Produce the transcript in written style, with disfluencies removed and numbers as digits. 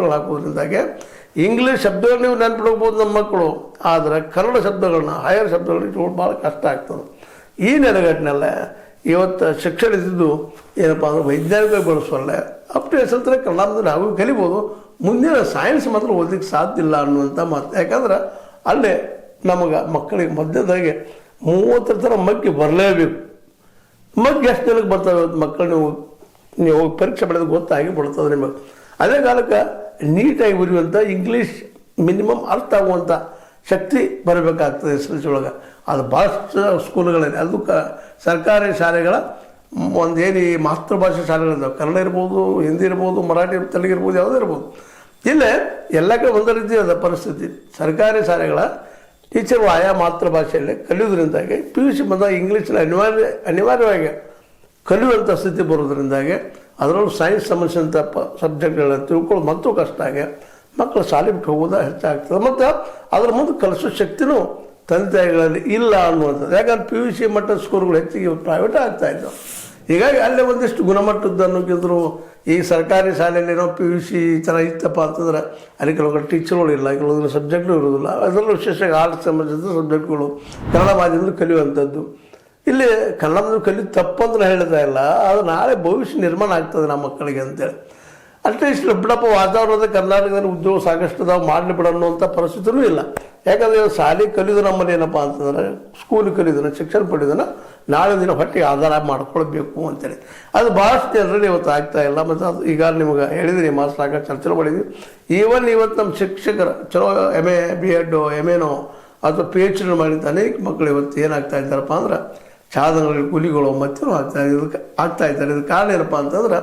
ಹಾಕೋದ್ರಿಂದಾಗೆ English ಶಬ್ದಗಳು ನೀವು ನೆನ್ಪಿಡ್ಬೋದು ನಮ್ಮ ಮಕ್ಕಳು, ಆದರೆ ಕನ್ನಡ ಶಬ್ದಗಳನ್ನ ಹೈಯರ್ ಶಬ್ದಗಳನ್ನ ಇಟ್ಕೊಂಡು ಭಾಳ ಕಷ್ಟ ಆಗ್ತದೆ. ಈ ನೆಲೆಗಟ್ಟಿನಲ್ಲ ಇವತ್ತು ಶಿಕ್ಷಣ ಇದ್ದಿದ್ದು ಏನಪ್ಪ ಅಂದ್ರೆ ವೈಜ್ಞಾನಿಕವಾಗಿ ಬಳಸುವಲ್ಲ ಅಪ್ ಟು ಎಸ್ ಕನ್ನಡ ನಾವು ಕಲಿಬೋದು, ಮುಂದಿನ ಸೈನ್ಸ್ ಮಾತ್ರ ಓದಲಿಕ್ಕೆ ಸಾಧ್ಯ ಇಲ್ಲ ಅನ್ನುವಂಥ ಮಾತು. ಯಾಕಂದ್ರೆ ಅಲ್ಲೇ ನಮಗೆ ಮಕ್ಕಳಿಗೆ ಮಧ್ಯದಾಗೆ 30 ಥರ ಮಗ್ಗಿ ಬರಲೇಬೇಕು. ಮಗ್ಗಿ ಎಷ್ಟು ಜನಕ್ಕೆ ಬರ್ತವೆ ಮಕ್ಕಳು ನೀವು ಪರೀಕ್ಷೆ ಪಡೆದು ಗೊತ್ತಾಗಿ ಬಿಡ್ತದೆ ನಿಮಗೆ. ಅದೇ ಕಾಲಕ್ಕೆ ನೀಟಾಗಿ ಬರೆಯುವಂಥ ಇಂಗ್ಲೀಷ್ ಮಿನಿಮಮ್ ಅರ್ಥ ಆಗುವಂಥ ಶಕ್ತಿ ಬರಬೇಕಾಗ್ತದೆ ಎಸ್ ಎಲ್ ಸಿ ಒಳಗೆ. ಅದು ಭಾಳಷ್ಟು ಸ್ಕೂಲ್ಗಳಲ್ಲಿ ಅದು ಸರ್ಕಾರಿ ಶಾಲೆಗಳ ಒಂದೇನು ಈ ಮಾತೃಭಾಷೆ ಶಾಲೆಗಳಿದ್ದಾವೆ, ಕನ್ನಡ ಇರ್ಬೋದು, ಹಿಂದಿ ಇರ್ಬೋದು, ಮರಾಠಿ ತೆಲುಗು ಇರ್ಬೋದು, ಯಾವುದೇ ಇರ್ಬೋದು. ಇಲ್ಲೇ ಎಲ್ಲ ಕಡೆ ಒಂದೇ ರೀತಿ ಅದ ಪರಿಸ್ಥಿತಿ. ಸರ್ಕಾರಿ ಶಾಲೆಗಳ ಟೀಚರ್ಗಳು ಆಯಾ ಮಾತೃಭಾಷೆಯಲ್ಲೇ ಕಲಿಯೋದ್ರಿಂದಾಗಿ PUC ಬಂದಾಗ ಇಂಗ್ಲೀಷಲ್ಲಿ ಅನಿವಾರ್ಯವಾಗಿ ಕಲಿಯುವಂಥ ಸ್ಥಿತಿ ಬರೋದ್ರಿಂದಾಗಿ ಅದರಲ್ಲೂ ಸೈನ್ಸ್ ಸಂಬಂಧಿಸಿದಂಥ ಸಬ್ಜೆಕ್ಟ್ಗಳನ್ನ ತಿಳ್ಕೊಳ್ಳೋದು ಮತ್ತು ಕಷ್ಟ ಆಗಿ ಮಕ್ಕಳು ಶಾಲೆ ಬಿಟ್ಟು ಹೋಗೋದು ಹೆಚ್ಚಾಗ್ತದೆ. ಮತ್ತು ಅದರ ಮುಂದೆ ಕಲಿಸೋ ಶಕ್ತಿನೂ ತಂದೆ ತಾಯಿಗಳಲ್ಲಿ ಇಲ್ಲ ಅನ್ನುವಂಥದ್ದು. ಯಾಕಂದ್ರೆ PUC ಮಟ್ಟದ ಸ್ಕೂಲ್ಗಳು ಹೆಚ್ಚಿಗೆ ಪ್ರೈವೇಟ್ ಆಗ್ತಾಯಿದ್ದವು. ಹೀಗಾಗಿ ಅಲ್ಲೇ ಒಂದಿಷ್ಟು ಗುಣಮಟ್ಟದ್ದು ಅನ್ನೋಕ್ಕಿಂತರೂ ಈ ಸರ್ಕಾರಿ ಶಾಲೆಯಲ್ಲಿ ಏನೋ PUC ಚೆನ್ನಾಗಿ ಇತ್ತಪ್ಪ ಅಂತಂದ್ರೆ ಅಲ್ಲಿ ಕೆಲವು ಟೀಚರ್ಗಳು ಇಲ್ಲ, ಕೆಲವೊಂದು ಸಬ್ಜೆಕ್ಟು ಇರೋದಿಲ್ಲ. ಅದರಲ್ಲೂ ವಿಶೇಷವಾಗಿ ಆರ್ಟ್ಸ್ ಸಂಬಂಧಿಸಿದ ಸಬ್ಜೆಕ್ಟ್ಗಳು ಕನ್ನಡ ಮಾಧ್ಯಮದಲ್ಲಿ ಕಲಿಯುವಂಥದ್ದು. ಇಲ್ಲಿ ಕನ್ನಡ ಕಲಿಯೋದು ತಪ್ಪಂದ್ರೆ ಹೇಳ್ತಾ ಇಲ್ಲ, ಅದು ನಾಳೆ ಭವಿಷ್ಯ ನಿರ್ಮಾಣ ಆಗ್ತದೆ ನಮ್ಮ ಮಕ್ಕಳಿಗೆ ಅಂತೇಳಿ. ಅಟ್ಲೀಸ್ಟ್ ಬಿಡಪ್ಪ ವಾತಾವರಣದ ಕರ್ನಾಟಕದಲ್ಲಿ ಉದ್ಯೋಗ ಸಾಕಷ್ಟು ನಾವು ಮಾಡಲಿ ಬಿಡ ಅನ್ನುವಂಥ ಪರಿಸ್ಥಿತಿನೂ ಇಲ್ಲ. ಯಾಕಂದರೆ ಶಾಲೆ ಕಲಿಯೋದು ನಮ್ಮಲ್ಲಿ ಏನಪ್ಪ ಅಂತಂದ್ರೆ ಸ್ಕೂಲ್ ಕಲಿಯೋದನ್ನ ಶಿಕ್ಷಣ ಪಡೆಯೋದನ್ನು ನಾಳೆ ದಿನ ಹೊಟ್ಟೆಗೆ ಆಧಾರ ಮಾಡ್ಕೊಳ್ಬೇಕು ಅಂತೇಳಿ ಅದು ಭಾಳಷ್ಟು ಜನರಲ್ಲಿ ಇವತ್ತು ಆಗ್ತಾಯಿಲ್ಲ. ಮತ್ತು ಅದು ಈಗ ನಿಮಗೆ ಹೇಳಿದ್ರಿ ಮಾಸ್ಟರ್ ಆಗ ಚರ್ಚೆ ಮಾಡಿದ್ವಿ. ಈವನ್ ಇವತ್ತು ನಮ್ಮ ಶಿಕ್ಷಕರು ಚಲೋ MA B.Ed MA ಅಥವಾ PhD ಮಾಡಿದ ಅನೇಕ ಮಕ್ಕಳು ಇವತ್ತು ಏನಾಗ್ತಾ ಇದ್ದಾರಪ್ಪ ಅಂದ್ರೆ ಚಾದಂಗಡಿ ಕೂಲಿಗಳು ಮತ್ತೇನೋ ಆಗ್ತಾ ಇದ್ದಾರೆ. ಇದಕ್ಕೆ ಕಾರಣ ಏನಪ್ಪ ಅಂತಂದ್ರೆ